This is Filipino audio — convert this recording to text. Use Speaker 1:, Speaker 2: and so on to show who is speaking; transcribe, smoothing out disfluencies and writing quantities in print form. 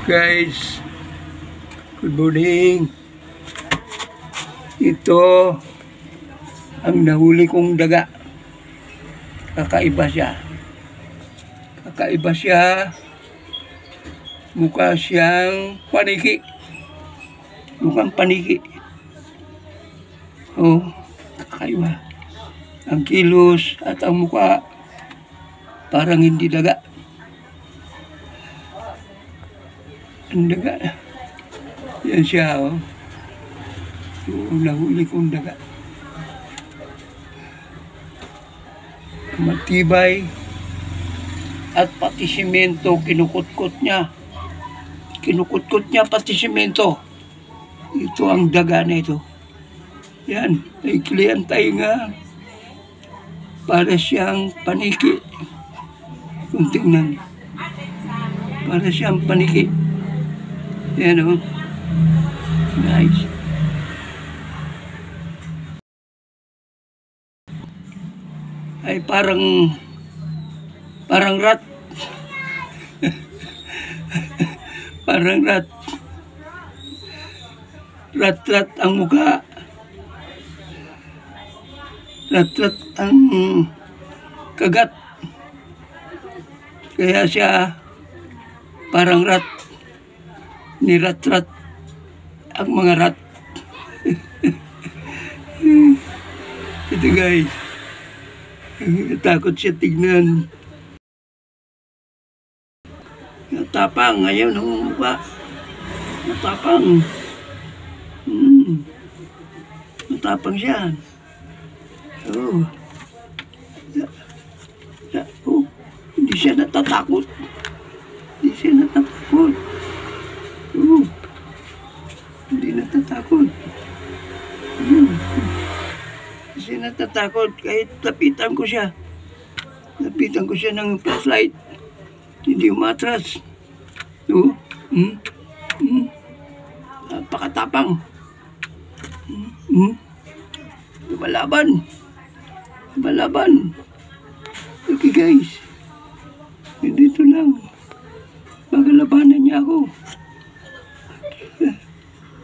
Speaker 1: Guys, good morning. Ito ang nahuli kong daga. Kakaiba siya. Kakaiba siya. Mukha siyang paniki. Mukhang paniki. Oh, kakaiba. Ang kilos at ang mukha parang hindi daga. Ang daga. Yan siya, oh. Yung nahuli kong daga. Matibay. At pati simento, kinukutkot niya. Kinukutkot niya pati simento. Ito ang daga na ito. Yan, naikli ang tainga. Para siyang paniki. Kung tingnan. Para siyang paniki. Yan, oh. Nice. Ay parang rat. Parang rat. Rat-rat ang mukha. Rat-rat ang kagat. Kaya siya parang rat. Nirat-rat ang mga rat. Ito guys. Natakot siya tignan. Natapang. Ayaw ng mukha. Natapang. Natapang siya. Oh. Oh. Hindi siya natatakot. Hindi siya natatakot. Oh. Hindi natatakot. Hindi siya natatakot. Kahit lapitan ko siya. Lapitan ko siya ng flashlight. Hindi umatras. Oh. Napakatapang. Lumalaban. Lumalaban. Okay guys. Dito lang. Magalabanan niya ako.